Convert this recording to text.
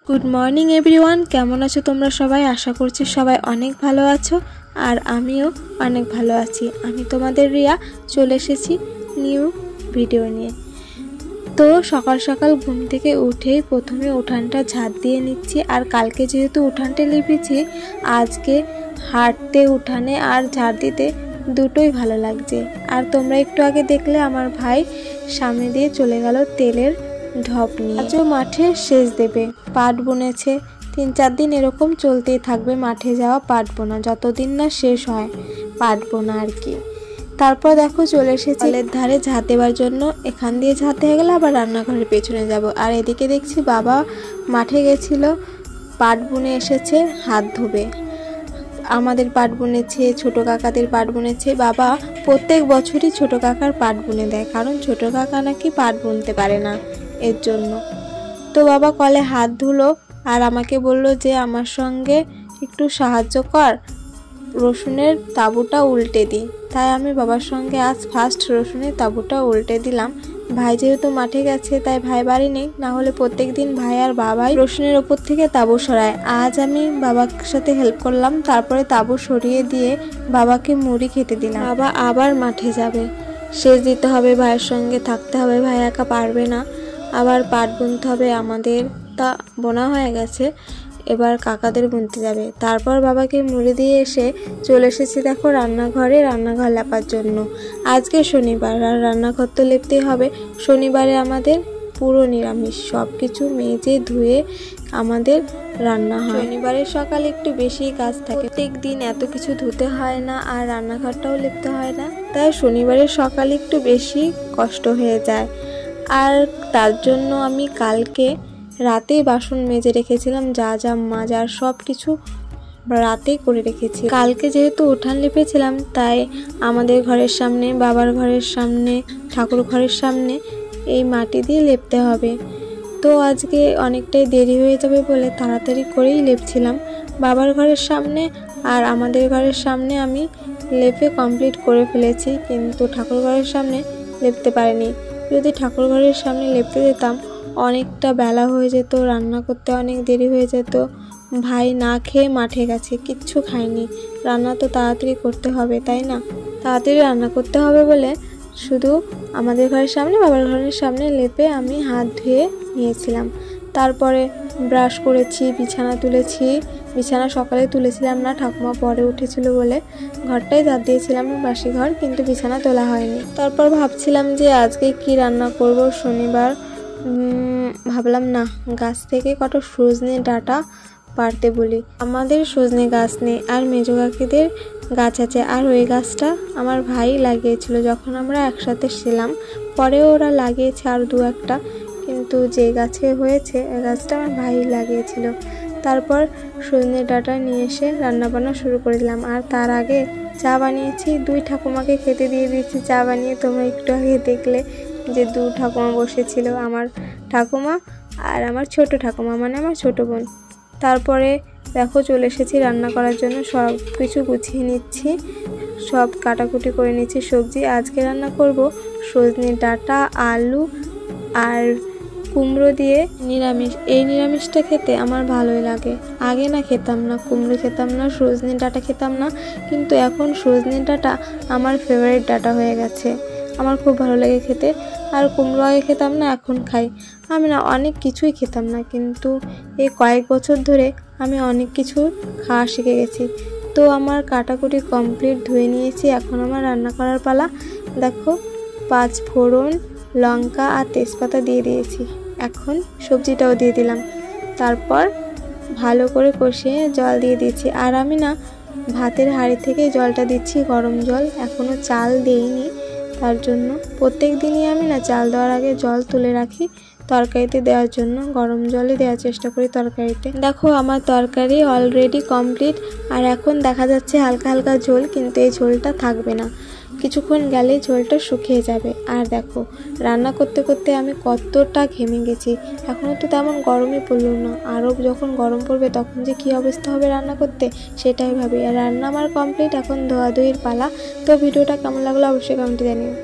Good morning everyone, কেমন আছো তোমরা সবাই? আশা করছি সবাই অনেক ভালো আছো আর আমিও অনেক ভালো আছি। আমি তোমাদের রিয়া চলে এসেছি নিউ ভিডিও নিয়ে। তো সকাল সকাল ঘুম থেকে উঠেই প্রথমে উঠানটা ঝাড় দিয়ে নিচ্ছি। আর কালকে যেহেতু উঠানটা লিপেছি, আজকে হাঁটতে উঠানে আর ঝাড় দিতে দুটোই ভালো লাগছে। আর তোমরা একটু আগে দেখলে আমার ভাই সামনে দিয়ে চলে গেল তেলের ঢপ নিয়ে। আজও মাঠে সেচ দেবে, পাট বুনেছে। 3-4 দিন এরকম চলতেই থাকবে মাঠে যাওয়া পাট বোনা, যতদিন না শেষ হয় পাট বোনা আর কি। তারপর দেখো চলে এসেছি কলের ধারে ঝাঁট দেওয়ার জন্য। এখান দিয়ে ঝাঁট হয়ে গেলে আবার রান্নাঘরের পেছনে যাব। আর এদিকে দেখছি বাবা মাঠে গেছিল, পাট বুনে এসেছে হাত ধোবে। আমাদের পাট বুনেছে, ছোট কাকাদের পাট বুনেছে। বাবা প্রত্যেক বছরই ছোট কাকার পাট বুনে দেয়, কারণ ছোট কাকা নাকি পাট বুনতে পারে না, এর জন্য। তো বাবা কলে হাত ধুলো আর আমাকে বলল যে আমার সঙ্গে একটু সাহায্য কর, রসুনের তাঁবুটা উল্টে দিই। তাই আমি বাবার সঙ্গে আজ ফার্স্ট রসুনের তাঁবুটা উল্টে দিলাম। ভাই যেহেতু মাঠে গেছে তাই ভাই বাড়ি নেই, না হলে প্রত্যেক দিন ভাই আর বাবাই রসুনের ওপর থেকে তাঁবু সরায়। আজ আমি বাবার সাথে হেল্প করলাম। তারপরে তাঁবু সরিয়ে দিয়ে বাবাকে মুড়ি খেতে দিলাম। বাবা আবার মাঠে যাবে, সেচ দিতে হবে, ভাইয়ের সঙ্গে থাকতে হবে, ভাই একা পারবে না। আবার পাট বুনতে হবে, আমাদের তা বোনা হয়ে গেছে, এবার কাকাদের বুনতে যাবে। তারপর বাবাকে মুড়ি দিয়ে এসে চলে এসেছি দেখো রান্নাঘরে, রান্নাঘর লেপার জন্য। আজকে শনিবার আর রান্নাঘর তো লেপতেই হবে। শনিবারে আমাদের পুরো নিরামিষ, সব কিছু মেজে ধুয়ে আমাদের রান্না হয়। শনিবারের সকালে একটু বেশি কাজ থাকে, প্রত্যেক দিন এত কিছু ধুতে হয় না আর রান্নাঘরটাও লেপতে হয় না, তাই শনিবারের সকালে একটু বেশি কষ্ট হয়ে যায়। আর তার জন্য আমি কালকে রাতেই বাসন মেজে রেখেছিলাম, যা যা মাজার সব কিছু রাতেই করে রেখেছি। কালকে যেহেতু উঠান লিপেছিলাম, তাই আমাদের ঘরের সামনে, বাবার ঘরের সামনে, ঠাকুর ঘরের সামনে এই মাটি দিয়ে লেপতে হবে। তো আজকে অনেকটাই দেরি হয়ে যাবে বলে তাড়াতাড়ি করেই লেপছিলাম। বাবার ঘরের সামনে আর আমাদের ঘরের সামনে আমি লেপে কমপ্লিট করে ফেলেছি, কিন্তু ঠাকুর ঘরের সামনে লেপতে পারিনি। যদি ঠাকুর ঘরের সামনে লেপতে যেতাম অনেকটা বেলা হয়ে যেত, রান্না করতে অনেক দেরি হয়ে যেত। ভাই না খেয়ে মাঠে গেছে, কিচ্ছু খায়নি। রান্না তো তাড়াতাড়ি করতে হবে, তাই না? তাড়াতাড়ি রান্না করতে হবে বলে শুধু আমাদের ঘরের সামনে, বাবার ঘরের সামনে লেপে আমি হাত ধুয়ে নিয়েছিলাম। তারপরে ব্রাশ করেছি, বিছানা তুলেছি। বিছানা সকালে তুলেছিলাম না, ঠাকুমা পরে উঠেছিল বলে ঘরটাই ঝাড় দিয়েছিলাম, বাসি ঘর, কিন্তু বিছানা তোলা হয়নি। তারপর ভাবছিলাম যে আজকে কি রান্না করব, শনিবার। ভাবলাম না, গাছ থেকে কত সজনে ডাঁটা পারতে বলি। আমাদের সজনে গাছ নেই, আর মেজো কাকিদের গাছ আছে। আর ওই গাছটা আমার ভাই লাগিয়েছিল যখন আমরা একসাথে ছিলাম, পরেও ওরা লাগিয়েছে আর 2-1টা, কিন্তু যে গাছে হয়েছে ওই গাছটা আমার ভাই লাগিয়েছিল। তারপর সজনে ডাঁটা নিয়ে এসে রান্নাবান্না শুরু করে দিলাম। আর তার আগে চা বানিয়েছি, 2 ঠাকুমাকে খেতে দিয়ে দিয়েছি চা বানিয়ে। তোমরা একটু আগে দেখলে যে 2 ঠাকুমা বসেছিল, আমার ঠাকুমা আর আমার ছোট ঠাকুমা, মানে আমার ছোট বোন। তারপরে দেখো চলে এসেছি রান্না করার জন্য, সব কিছু গুছিয়ে নিচ্ছি, সব কাটাকুটি করে নিচ্ছি সবজি। আজকে রান্না করব সজনে ডাঁটা, আলু আর কুমড়ো দিয়ে নিরামিষ। এই নিরামিষটা খেতে আমার ভালোই লাগে। আগে না খেতাম না, কুমড়ো খেতাম না, সজনে ডাঁটা খেতাম না, কিন্তু এখন সজনে ডাঁটা আমার ফেভারিট ডাঁটা হয়ে গেছে, আমার খুব ভালো লাগে খেতে। আর কুমড়ো আগে খেতাম না, এখন খাই। আমি না অনেক কিছুই খেতাম না, কিন্তু এই কয়েক বছর ধরে আমি অনেক কিছু খাওয়া শিখে গেছি। তো আমার কাটাকুটি কমপ্লিট, ধুয়ে নিয়েছি, এখন আমার রান্না করার পালা। দেখো 5 ফোড়ন, লঙ্কা আর তেজপাতা দিয়ে দিয়েছি, এখন সবজিটাও দিয়ে দিলাম। তারপর ভালো করে কষিয়ে জল দিয়ে দিচ্ছি। আর আমি না ভাতের হাঁড়ি থেকে জলটা দিচ্ছি, গরম জল, এখনও চাল দিইনি। তার জন্য প্রত্যেক দিনই আমি না চাল দেওয়ার আগে জল তুলে রাখি তরকারিতে দেওয়ার জন্য, গরম জলে দেওয়ার চেষ্টা করি তরকারিতে। দেখো আমার তরকারি অলরেডি কমপ্লিট, আর এখন দেখা যাচ্ছে হালকা হালকা ঝোল, কিন্তু এই ঝোলটা থাকবে না, কিছুক্ষণ গেলে ঝোলটা শুকিয়ে যাবে। আর দেখো রান্না করতে করতে আমি কতটা ঘেমে গেছি, এখনও তো তেমন গরমই পড়লো না, আরও যখন গরম পড়বে তখন যে কী অবস্থা হবে রান্না করতে সেটাই ভাবি। আর রান্না আমার কমপ্লিট, এখন ধোয়াধুয়ির পালা। তো ভিডিওটা কেমন লাগলো অবশ্যই কমেন্টে জানিও।